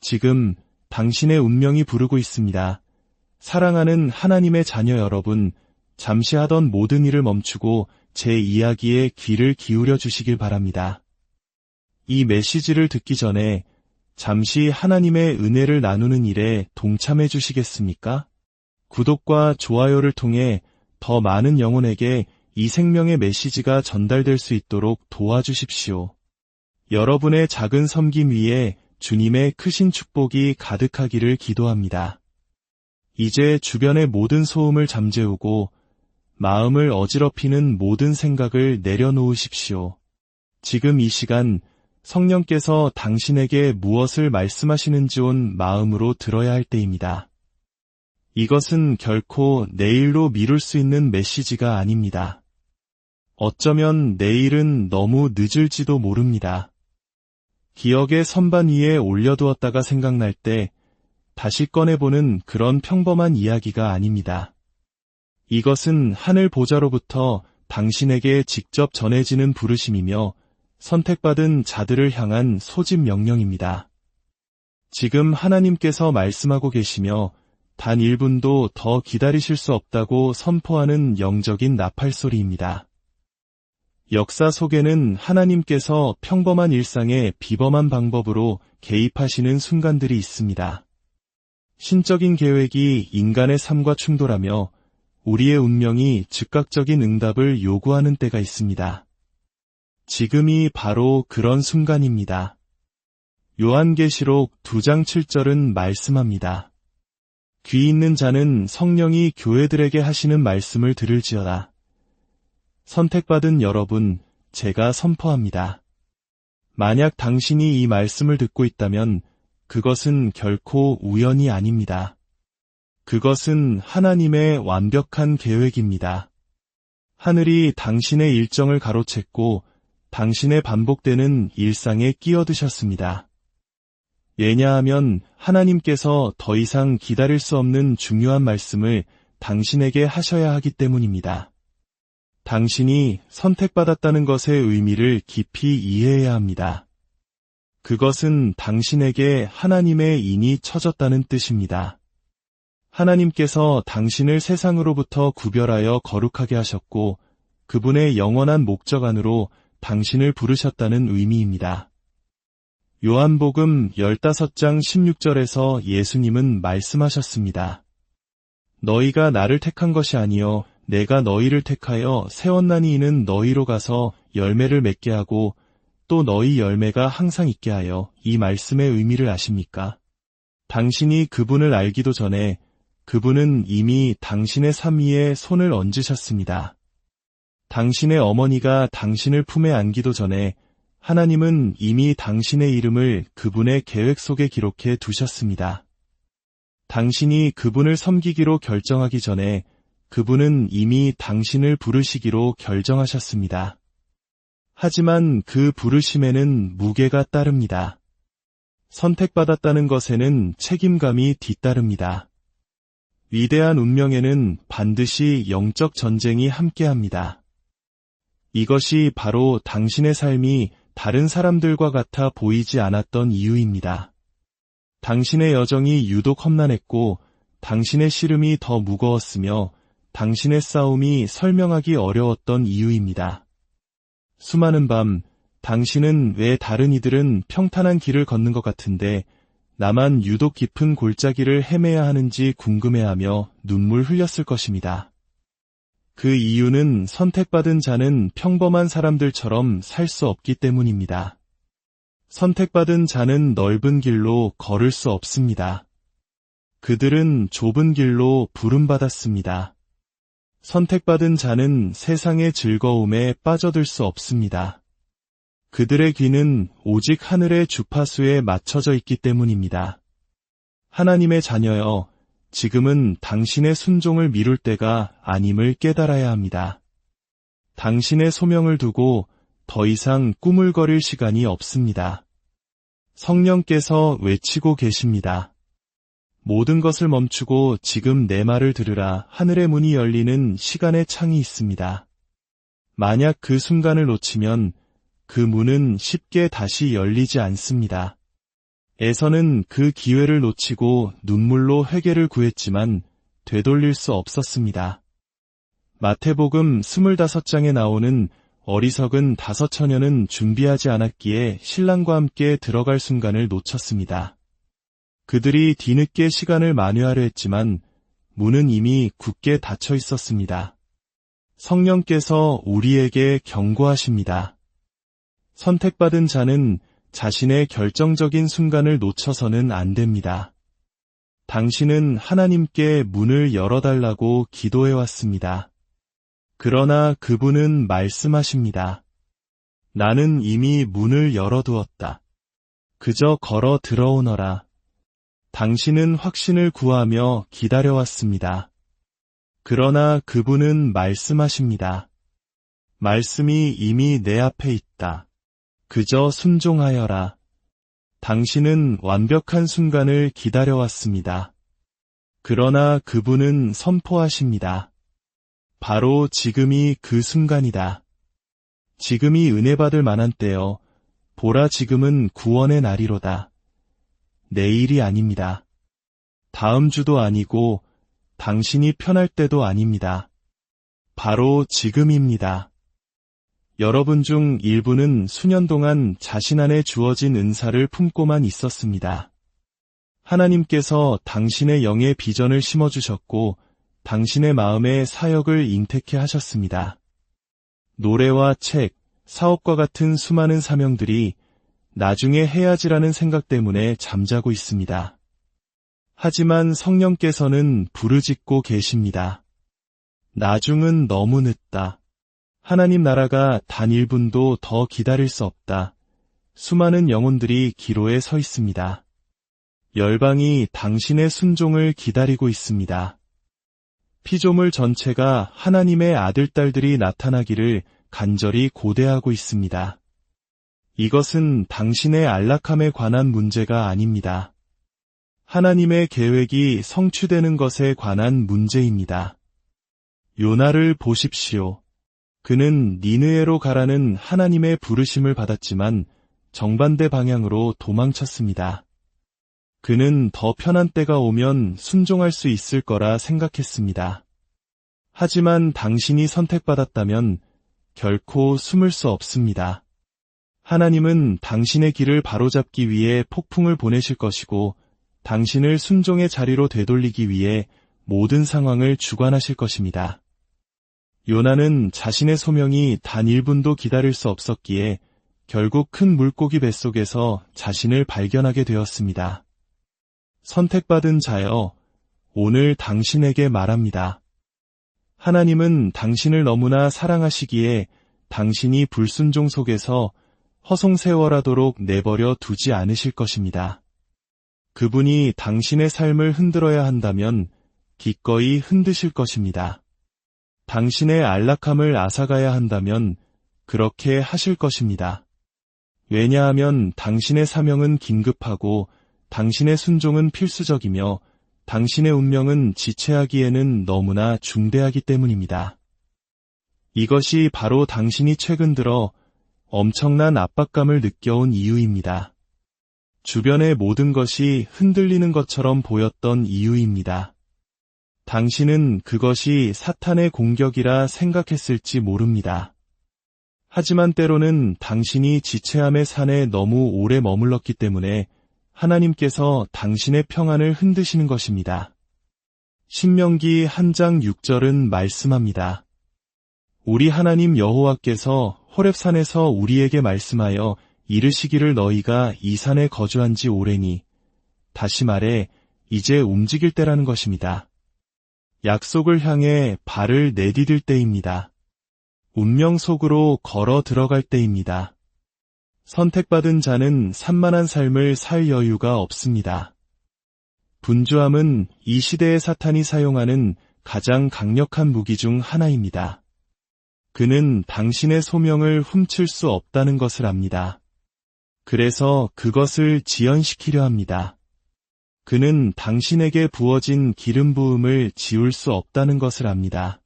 지금 당신의 운명이 부르고 있습니다. 사랑하는 하나님의 자녀 여러분, 잠시 하던 모든 일을 멈추고 제 이야기에 귀를 기울여 주시길 바랍니다. 이 메시지를 듣기 전에 잠시 하나님의 은혜를 나누는 일에 동참해 주시겠습니까? 구독과 좋아요를 통해 더 많은 영혼에게 이 생명의 메시지가 전달될 수 있도록 도와주십시오. 여러분의 작은 섬김 위에 주님의 크신 축복이 가득하기를 기도합니다. 이제 주변의 모든 소음을 잠재우고 마음을 어지럽히는 모든 생각을 내려놓으십시오. 지금 이 시간 성령께서 당신에게 무엇을 말씀하시는지 온 마음으로 들어야 할 때입니다. 이것은 결코 내일로 미룰 수 있는 메시지가 아닙니다. 어쩌면 내일은 너무 늦을지도 모릅니다. 기억의 선반 위에 올려두었다가 생각날 때 다시 꺼내보는 그런 평범한 이야기가 아닙니다. 이것은 하늘 보좌로부터 당신에게 직접 전해지는 부르심이며 선택받은 자들을 향한 소집 명령입니다. 지금 하나님께서 말씀하고 계시며 단 1분도 더 기다리실 수 없다고 선포하는 영적인 나팔소리입니다. 역사 속에는 하나님께서 평범한 일상에 비범한 방법으로 개입하시는 순간들이 있습니다. 신적인 계획이 인간의 삶과 충돌하며 우리의 운명이 즉각적인 응답을 요구하는 때가 있습니다. 지금이 바로 그런 순간입니다. 요한계시록 2장 7절은 말씀합니다. 귀 있는 자는 성령이 교회들에게 하시는 말씀을 들을지어다. 선택받은 여러분, 제가 선포합니다. 만약 당신이 이 말씀을 듣고 있다면 그것은 결코 우연이 아닙니다. 그것은 하나님의 완벽한 계획입니다. 하늘이 당신의 일정을 가로챘고 당신의 반복되는 일상에 끼어드셨습니다. 왜냐하면 하나님께서 더 이상 기다릴 수 없는 중요한 말씀을 당신에게 하셔야 하기 때문입니다. 당신이 선택받았다는 것의 의미를 깊이 이해해야 합니다. 그것은 당신에게 하나님의 인이 쳐졌다는 뜻입니다. 하나님께서 당신을 세상으로부터 구별하여 거룩하게 하셨고 그분의 영원한 목적 안으로 당신을 부르셨다는 의미입니다. 요한복음 15장 16절에서 예수님은 말씀하셨습니다. 너희가 나를 택한 것이 아니요 내가 너희를 택하여 세웠나니 이는 너희로 가서 열매를 맺게 하고 또 너희 열매가 항상 있게 하여 이 말씀의 의미를 아십니까? 당신이 그분을 알기도 전에 그분은 이미 당신의 삶 위에 손을 얹으셨습니다. 당신의 어머니가 당신을 품에 안기도 전에 하나님은 이미 당신의 이름을 그분의 계획 속에 기록해 두셨습니다. 당신이 그분을 섬기기로 결정하기 전에 그분은 이미 당신을 부르시기로 결정하셨습니다. 하지만 그 부르심에는 무게가 따릅니다. 선택받았다는 것에는 책임감이 뒤따릅니다. 위대한 운명에는 반드시 영적 전쟁이 함께합니다. 이것이 바로 당신의 삶이 다른 사람들과 같아 보이지 않았던 이유입니다. 당신의 여정이 유독 험난했고 당신의 씨름이 더 무거웠으며 당신의 싸움이 설명하기 어려웠던 이유입니다. 수많은 밤, 당신은 왜 다른 이들은 평탄한 길을 걷는 것 같은데 나만 유독 깊은 골짜기를 헤매야 하는지 궁금해하며 눈물 흘렸을 것입니다. 그 이유는 선택받은 자는 평범한 사람들처럼 살 수 없기 때문입니다. 선택받은 자는 넓은 길로 걸을 수 없습니다. 그들은 좁은 길로 부름받았습니다. 선택받은 자는 세상의 즐거움에 빠져들 수 없습니다. 그들의 귀는 오직 하늘의 주파수에 맞춰져 있기 때문입니다. 하나님의 자녀여, 지금은 당신의 순종을 미룰 때가 아님을 깨달아야 합니다. 당신의 소명을 두고 더 이상 꾸물거릴 시간이 없습니다. 성령께서 외치고 계십니다. 모든 것을 멈추고 지금 내 말을 들으라. 하늘의 문이 열리는 시간의 창이 있습니다. 만약 그 순간을 놓치면 그 문은 쉽게 다시 열리지 않습니다. 에서는 그 기회를 놓치고 눈물로 회개를 구했지만 되돌릴 수 없었습니다. 마태복음 25장에 나오는 어리석은 5 처녀는 준비하지 않았기에 신랑과 함께 들어갈 순간을 놓쳤습니다. 그들이 뒤늦게 시간을 만회하려 했지만 문은 이미 굳게 닫혀 있었습니다. 성령께서 우리에게 경고하십니다. 선택받은 자는 자신의 결정적인 순간을 놓쳐서는 안 됩니다. 당신은 하나님께 문을 열어달라고 기도해왔습니다. 그러나 그분은 말씀하십니다. 나는 이미 문을 열어두었다. 그저 걸어 들어오너라. 당신은 확신을 구하며 기다려왔습니다. 그러나 그분은 말씀하십니다. 말씀이 이미 내 앞에 있다. 그저 순종하여라. 당신은 완벽한 순간을 기다려왔습니다. 그러나 그분은 선포하십니다. 바로 지금이 그 순간이다. 지금이 은혜 받을 만한 때여. 보라, 지금은 구원의 날이로다. 내일이 아닙니다. 다음 주도 아니고 당신이 편할 때도 아닙니다. 바로 지금입니다. 여러분 중 일부는 수년 동안 자신 안에 주어진 은사를 품고만 있었습니다. 하나님께서 당신의 영의 비전을 심어주셨고 당신의 마음에 사역을 잉태케 하셨습니다. 노래와 책, 사업과 같은 수많은 사명들이 나중에 해야지라는 생각 때문에 잠자고 있습니다. 하지만 성령께서는 부르짖고 계십니다. 나중은 너무 늦다. 하나님 나라가 단 1분도 더 기다릴 수 없다. 수많은 영혼들이 기로에 서 있습니다. 열방이 당신의 순종을 기다리고 있습니다. 피조물 전체가 하나님의 아들딸들이 나타나기를 간절히 고대하고 있습니다. 이것은 당신의 안락함에 관한 문제가 아닙니다. 하나님의 계획이 성취되는 것에 관한 문제입니다. 요나를 보십시오. 그는 니느웨로 가라는 하나님의 부르심을 받았지만 정반대 방향으로 도망쳤습니다. 그는 더 편한 때가 오면 순종할 수 있을 거라 생각했습니다. 하지만 당신이 선택받았다면 결코 숨을 수 없습니다. 하나님은 당신의 길을 바로잡기 위해 폭풍을 보내실 것이고 당신을 순종의 자리로 되돌리기 위해 모든 상황을 주관하실 것입니다. 요나는 자신의 소명이 단 1분도 기다릴 수 없었기에 결국 큰 물고기 뱃속에서 자신을 발견하게 되었습니다. 선택받은 자여, 오늘 당신에게 말합니다. 하나님은 당신을 너무나 사랑하시기에 당신이 불순종 속에서 허송세월하도록 내버려 두지 않으실 것입니다. 그분이 당신의 삶을 흔들어야 한다면 기꺼이 흔드실 것입니다. 당신의 안락함을 앗아가야 한다면 그렇게 하실 것입니다. 왜냐하면 당신의 사명은 긴급하고 당신의 순종은 필수적이며 당신의 운명은 지체하기에는 너무나 중대하기 때문입니다. 이것이 바로 당신이 최근 들어 엄청난 압박감을 느껴온 이유입니다. 주변의 모든 것이 흔들리는 것처럼 보였던 이유입니다. 당신은 그것이 사탄의 공격이라 생각했을지 모릅니다. 하지만 때로는 당신이 지체함의 산에 너무 오래 머물렀기 때문에 하나님께서 당신의 평안을 흔드시는 것입니다. 신명기 1장 6절은 말씀합니다. 우리 하나님 여호와께서 호렙산에서 우리에게 말씀하여 이르시기를 너희가 이 산에 거주한 지 오래니, 다시 말해 이제 움직일 때라는 것입니다. 약속을 향해 발을 내디딜 때입니다. 운명 속으로 걸어 들어갈 때입니다. 선택받은 자는 산만한 삶을 살 여유가 없습니다. 분주함은 이 시대의 사탄이 사용하는 가장 강력한 무기 중 하나입니다. 그는 당신의 소명을 훔칠 수 없다는 것을 압니다. 그래서 그것을 지연시키려 합니다. 그는 당신에게 부어진 기름 부음을 지울 수 없다는 것을 압니다.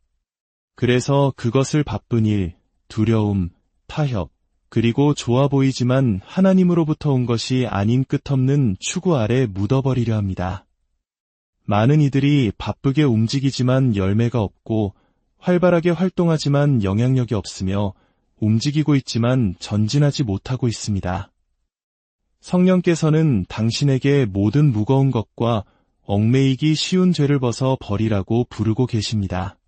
그래서 그것을 바쁜 일, 두려움, 타협, 그리고 좋아 보이지만 하나님으로부터 온 것이 아닌 끝없는 추구 아래 묻어버리려 합니다. 많은 이들이 바쁘게 움직이지만 열매가 없고 활발하게 활동하지만 영향력이 없으며 움직이고 있지만 전진하지 못하고 있습니다. 성령께서는 당신에게 모든 무거운 것과 얽매이기 쉬운 죄를 벗어 버리라고 부르고 계십니다.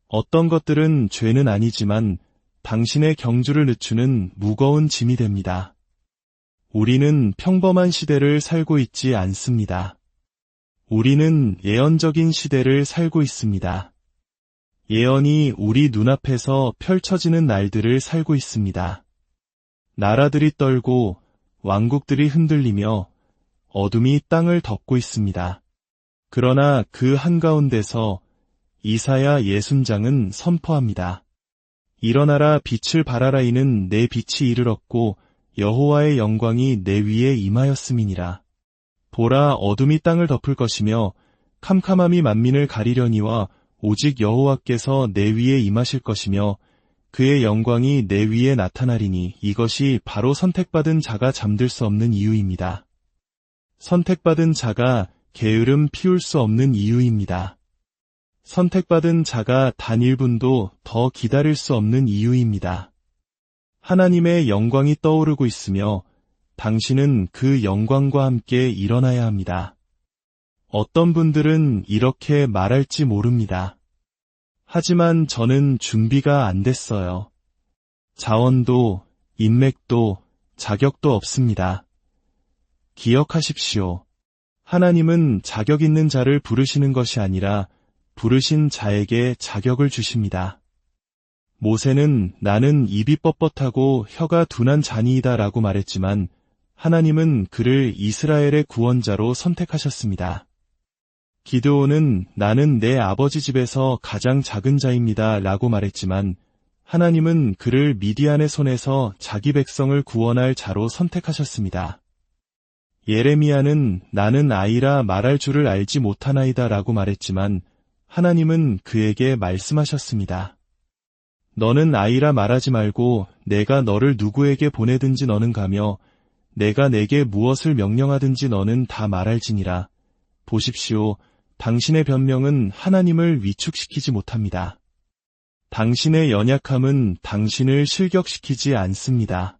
어떤 것들은 죄는 아니지만 당신의 경주를 늦추는 무거운 짐이 됩니다. 우리는 평범한 시대를 살고 있지 않습니다. 우리는 예언적인 시대를 살고 있습니다. 예언이 우리 눈앞에서 펼쳐지는 날들을 살고 있습니다. 나라들이 떨고 왕국들이 흔들리며 어둠이 땅을 덮고 있습니다. 그러나 그 한가운데서 이사야 예순장은 선포합니다. 일어나라 빛을 발하라 이는 내 빛이 이르렀고 여호와의 영광이 내 위에 임하였음이니라. 보라 어둠이 땅을 덮을 것이며 캄캄함이 만민을 가리려니와 오직 여호와께서 내 위에 임하실 것이며 그의 영광이 내 위에 나타나리니 이것이 바로 선택받은 자가 잠들 수 없는 이유입니다. 선택받은 자가 게으름 피울 수 없는 이유입니다. 선택받은 자가 단 1분도 더 기다릴 수 없는 이유입니다. 하나님의 영광이 떠오르고 있으며 당신은 그 영광과 함께 일어나야 합니다. 어떤 분들은 이렇게 말할지 모릅니다. 하지만 저는 준비가 안 됐어요. 자원도, 인맥도, 자격도 없습니다. 기억하십시오. 하나님은 자격 있는 자를 부르시는 것이 아니라 부르신 자에게 자격을 주십니다. 모세는 나는 입이 뻣뻣하고 혀가 둔한 자니이다 라고 말했지만 하나님은 그를 이스라엘의 구원자로 선택하셨습니다. 기드온은 나는 내 아버지 집에서 가장 작은 자입니다 라고 말했지만 하나님은 그를 미디안의 손에서 자기 백성을 구원할 자로 선택하셨습니다. 예레미야는 나는 아이라 말할 줄을 알지 못하나이다 라고 말했지만 하나님은 그에게 말씀하셨습니다. 너는 아이라 말하지 말고 내가 너를 누구에게 보내든지 너는 가며 내가 내게 무엇을 명령하든지 너는 다 말할지니라. 보십시오. 당신의 변명은 하나님을 위축시키지 못합니다. 당신의 연약함은 당신을 실격시키지 않습니다.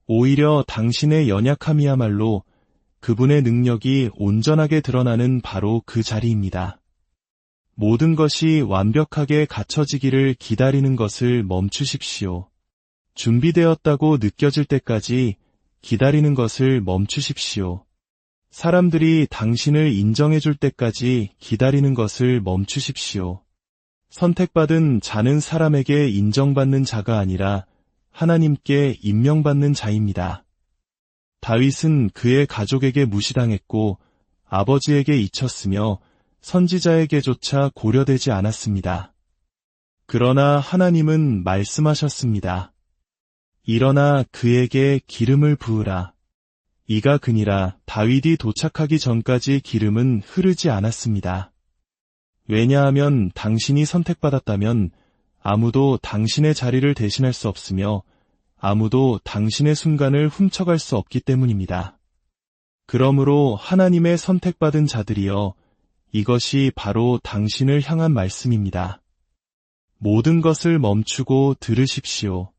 오히려 당신의 연약함이야말로 그분의 능력이 온전하게 드러나는 바로 그 자리입니다. 모든 것이 완벽하게 갖춰지기를 기다리는 것을 멈추십시오. 준비되었다고 느껴질 때까지 기다리는 것을 멈추십시오. 사람들이 당신을 인정해 줄 때까지 기다리는 것을 멈추십시오. 선택받은 자는 사람에게 인정받는 자가 아니라 하나님께 임명받는 자입니다. 다윗은 그의 가족에게 무시당했고 아버지에게 잊혔으며 선지자에게조차 고려되지 않았습니다. 그러나 하나님은 말씀하셨습니다. 일어나 그에게 기름을 부으라. 이가 그니라. 다윗이 도착하기 전까지 기름은 흐르지 않았습니다. 왜냐하면 당신이 선택받았다면 아무도 당신의 자리를 대신할 수 없으며 아무도 당신의 순간을 훔쳐갈 수 없기 때문입니다. 그러므로 하나님의 선택받은 자들이여 이것이 바로 당신을 향한 말씀입니다. 모든 것을 멈추고 들으십시오.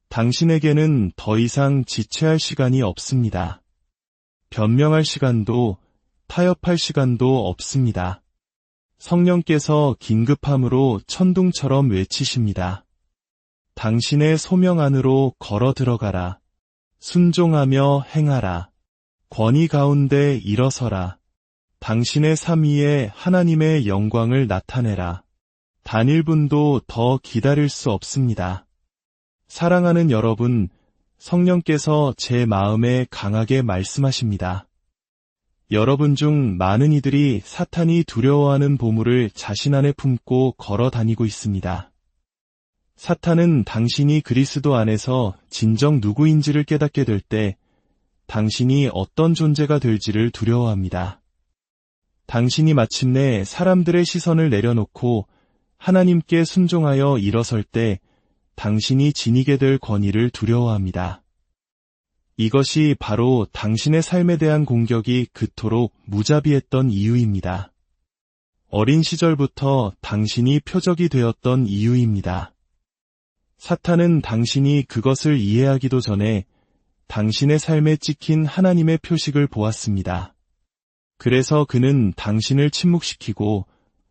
당신에게는 더 이상 지체할 시간이 없습니다. 변명할 시간도 타협할 시간도 없습니다. 성령께서 긴급함으로 천둥처럼 외치십니다. 당신의 소명 안으로 걸어 들어가라. 순종하며 행하라. 권위 가운데 일어서라. 당신의 삶 위에 하나님의 영광을 나타내라. 단 1분도 더 기다릴 수 없습니다. 사랑하는 여러분, 성령께서 제 마음에 강하게 말씀하십니다. 여러분 중 많은 이들이 사탄이 두려워하는 보물을 자신 안에 품고 걸어 다니고 있습니다. 사탄은 당신이 그리스도 안에서 진정 누구인지를 깨닫게 될 때 당신이 어떤 존재가 될지를 두려워합니다. 당신이 마침내 사람들의 시선을 내려놓고 하나님께 순종하여 일어설 때 당신이 지니게 될 권위를 두려워합니다. 이것이 바로 당신의 삶에 대한 공격이 그토록 무자비했던 이유입니다. 어린 시절부터 당신이 표적이 되었던 이유입니다. 사탄은 당신이 그것을 이해하기도 전에 당신의 삶에 찍힌 하나님의 표식을 보았습니다. 그래서 그는 당신을 침묵시키고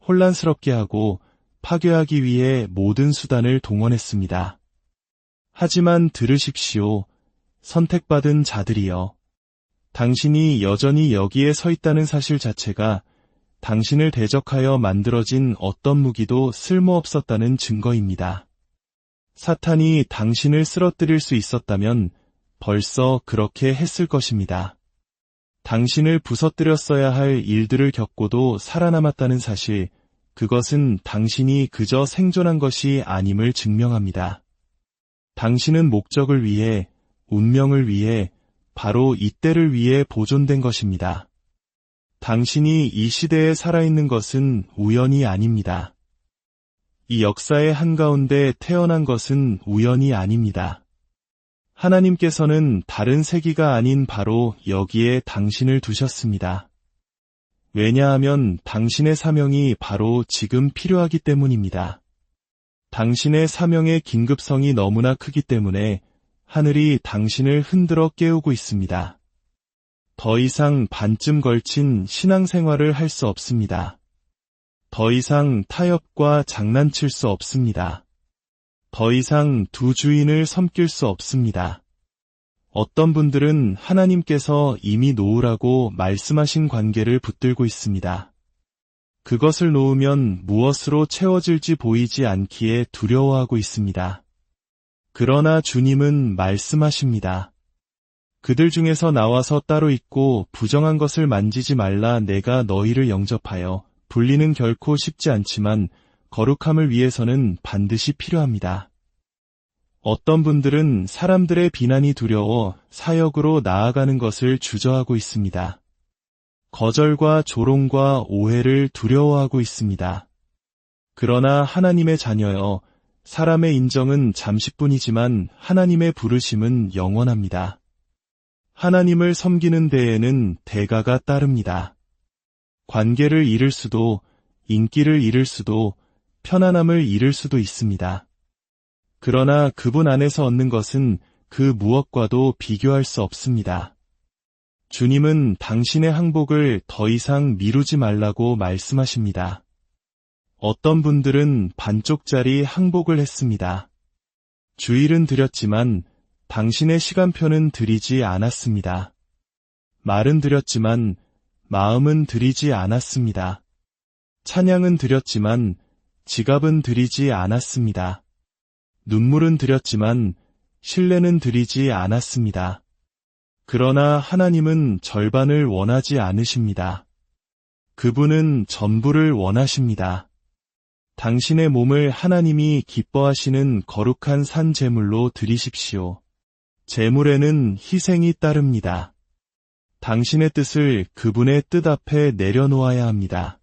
혼란스럽게 하고 파괴하기 위해 모든 수단을 동원했습니다. 하지만 들으십시오. 선택받은 자들이여. 당신이 여전히 여기에 서 있다는 사실 자체가 당신을 대적하여 만들어진 어떤 무기도 쓸모없었다는 증거입니다. 사탄이 당신을 쓰러뜨릴 수 있었다면 벌써 그렇게 했을 것입니다. 당신을 부서뜨렸어야 할 일들을 겪고도 살아남았다는 사실, 그것은 당신이 그저 생존한 것이 아님을 증명합니다. 당신은 목적을 위해, 운명을 위해, 바로 이때를 위해 보존된 것입니다. 당신이 이 시대에 살아있는 것은 우연이 아닙니다. 이 역사의 한가운데 태어난 것은 우연이 아닙니다. 하나님께서는 다른 세기가 아닌 바로 여기에 당신을 두셨습니다. 왜냐하면 당신의 사명이 바로 지금 필요하기 때문입니다. 당신의 사명의 긴급성이 너무나 크기 때문에 하늘이 당신을 흔들어 깨우고 있습니다. 더 이상 반쯤 걸친 신앙생활을 할 수 없습니다. 더 이상 타협과 장난칠 수 없습니다. 더 이상 두 주인을 섬길 수 없습니다. 어떤 분들은 하나님께서 이미 놓으라고 말씀하신 관계를 붙들고 있습니다. 그것을 놓으면 무엇으로 채워질지 보이지 않기에 두려워하고 있습니다. 그러나 주님은 말씀하십니다. 그들 중에서 나와서 따로 있고 부정한 것을 만지지 말라. 내가 너희를 영접하여 분리는 결코 쉽지 않지만 거룩함을 위해서는 반드시 필요합니다. 어떤 분들은 사람들의 비난이 두려워 사역으로 나아가는 것을 주저하고 있습니다. 거절과 조롱과 오해를 두려워하고 있습니다. 그러나 하나님의 자녀여, 사람의 인정은 잠시뿐이지만 하나님의 부르심은 영원합니다. 하나님을 섬기는 데에는 대가가 따릅니다. 관계를 잃을 수도, 인기를 잃을 수도, 편안함을 잃을 수도 있습니다. 그러나 그분 안에서 얻는 것은 그 무엇과도 비교할 수 없습니다. 주님은 당신의 항복을 더 이상 미루지 말라고 말씀하십니다. 어떤 분들은 반쪽짜리 항복을 했습니다. 주일은 드렸지만 당신의 시간표는 드리지 않았습니다. 말은 드렸지만 마음은 드리지 않았습니다. 찬양은 드렸지만 지갑은 드리지 않았습니다. 눈물은 드렸지만 신뢰는 드리지 않았습니다. 그러나 하나님은 절반을 원하지 않으십니다. 그분은 전부를 원하십니다. 당신의 몸을 하나님이 기뻐하시는 거룩한 산 제물로 드리십시오. 제물에는 희생이 따릅니다. 당신의 뜻을 그분의 뜻 앞에 내려놓아야 합니다.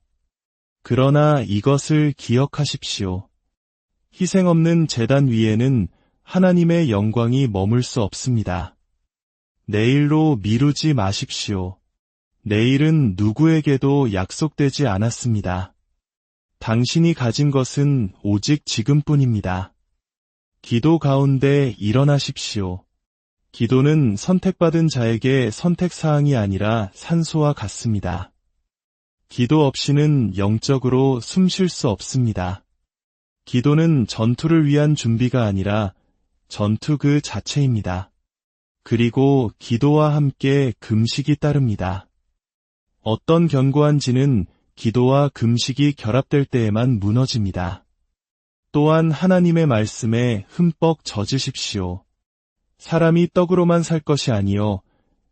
그러나 이것을 기억하십시오. 희생 없는 제단 위에는 하나님의 영광이 머물 수 없습니다. 내일로 미루지 마십시오. 내일은 누구에게도 약속되지 않았습니다. 당신이 가진 것은 오직 지금뿐입니다. 기도 가운데 일어나십시오. 기도는 선택받은 자에게 선택사항이 아니라 산소와 같습니다. 기도 없이는 영적으로 숨 쉴 수 없습니다. 기도는 전투를 위한 준비가 아니라 전투 그 자체입니다. 그리고 기도와 함께 금식이 따릅니다. 어떤 견고한 진은 기도와 금식이 결합될 때에만 무너집니다. 또한 하나님의 말씀에 흠뻑 젖으십시오. 사람이 떡으로만 살 것이 아니요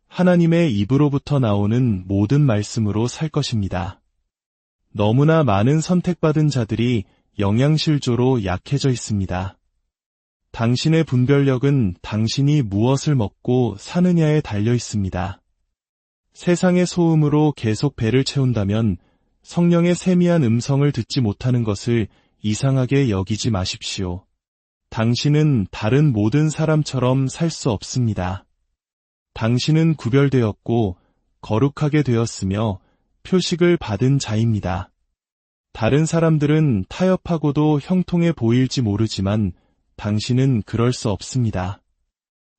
하나님의 입으로부터 나오는 모든 말씀으로 살 것입니다. 너무나 많은 선택받은 자들이 영양실조로 약해져 있습니다. 당신의 분별력은 당신이 무엇을 먹고 사느냐에 달려 있습니다. 세상의 소음으로 계속 배를 채운다면 성령의 세미한 음성을 듣지 못하는 것을 이상하게 여기지 마십시오. 당신은 다른 모든 사람처럼 살 수 없습니다. 당신은 구별되었고 거룩하게 되었으며 표식을 받은 자입니다. 다른 사람들은 타협하고도 형통해 보일지 모르지만 당신은 그럴 수 없습니다.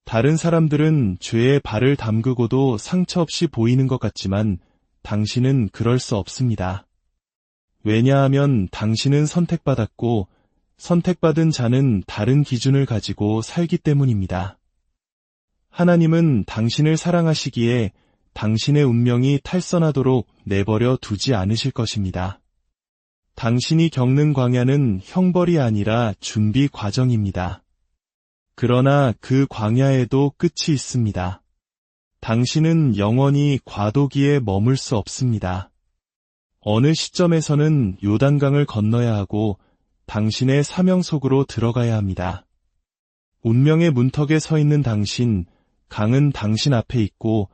다른 사람들은 죄에 발을 담그고도 상처 없이 보이는 것 같지만 당신은 그럴 수 없습니다. 왜냐하면 당신은 선택받았고 선택받은 자는 다른 기준을 가지고 살기 때문입니다. 하나님은 당신을 사랑하시기에 당신의 운명이 탈선하도록 내버려 두지 않으실 것입니다. 당신이 겪는 광야는 형벌이 아니라 준비 과정입니다. 그러나 그 광야에도 끝이 있습니다. 당신은 영원히 과도기에 머물 수 없습니다. 어느 시점에서는 요단강을 건너야 하고 당신의 사명 속으로 들어가야 합니다. 운명의 문턱에 서 있는 당신, 강은 당신 앞에 있고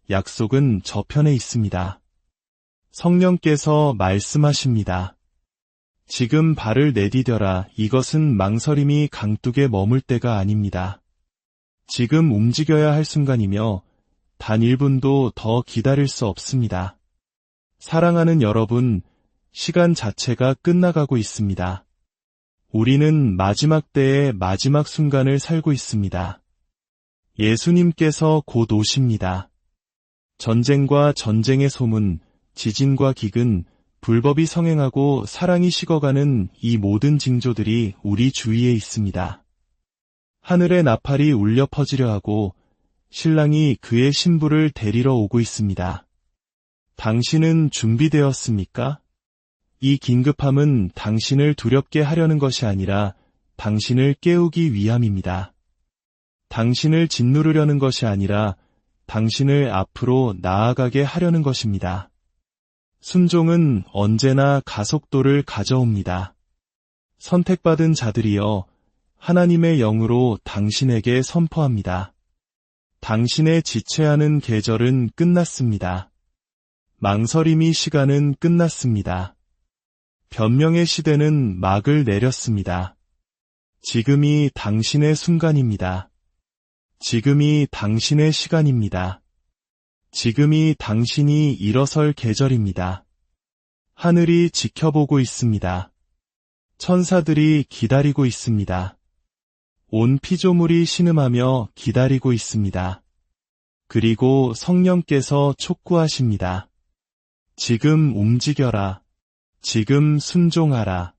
약속은 저편에 있습니다. 성령께서 말씀하십니다. 지금 발을 내디뎌라. 이것은 망설임이 강둑에 머물 때가 아닙니다. 지금 움직여야 할 순간이며 단 1분도 더 기다릴 수 없습니다. 사랑하는 여러분, 시간 자체가 끝나가고 있습니다. 우리는 마지막 때의 마지막 순간을 살고 있습니다. 예수님께서 곧 오십니다. 전쟁과 전쟁의 소문, 지진과 기근, 불법이 성행하고 사랑이 식어가는 이 모든 징조들이 우리 주위에 있습니다. 하늘의 나팔이 울려 퍼지려 하고 신랑이 그의 신부를 데리러 오고 있습니다. 당신은 준비되었습니까? 이 긴급함은 당신을 두렵게 하려는 것이 아니라 당신을 깨우기 위함입니다. 당신을 짓누르려는 것이 아니라 당신을 앞으로 나아가게 하려는 것입니다. 순종은 언제나 가속도를 가져옵니다. 선택받은 자들이여, 하나님의 영으로 당신에게 선포합니다. 당신의 지체하는 계절은 끝났습니다. 망설임이 시간은 끝났습니다. 변명의 시대는 막을 내렸습니다. 지금이 당신의 순간입니다. 지금이 당신의 시간입니다. 지금이 당신이 일어설 계절입니다. 하늘이 지켜보고 있습니다. 천사들이 기다리고 있습니다. 온 피조물이 신음하며 기다리고 있습니다. 그리고 성령께서 촉구하십니다. 지금 움직여라. 지금 순종하라.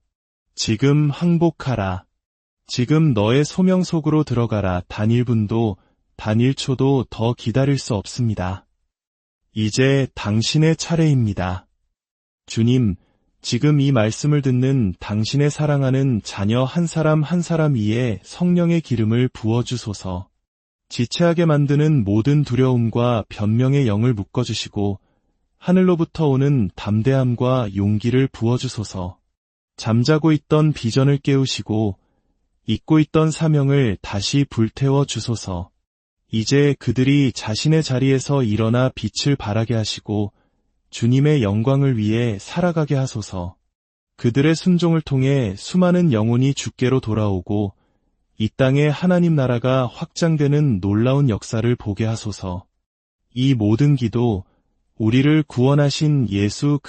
지금 항복하라. 지금 너의 소명 속으로 들어가라. 단 1분도, 단 1초도 더 기다릴 수 없습니다. 이제 당신의 차례입니다. 주님, 지금 이 말씀을 듣는 당신의 사랑하는 자녀 한 사람 한 사람 위에 성령의 기름을 부어주소서. 지체하게 만드는 모든 두려움과 변명의 영을 묶어주시고 하늘로부터 오는 담대함과 용기를 부어주소서. 잠자고 있던 비전을 깨우시고 잊고 있던 사명을 다시 불태워 주소서. 이제 그들이 자신의 자리에서 일어나 빛을 발하게 하시고 주님의 영광을 위해 살아가게 하소서. 그들의 순종을 통해 수많은 영혼이 주께로 돌아오고 이 땅에 하나님 나라가 확장되는 놀라운 역사를 보게 하소서. 이 모든 기도 우리를 구원하신 예수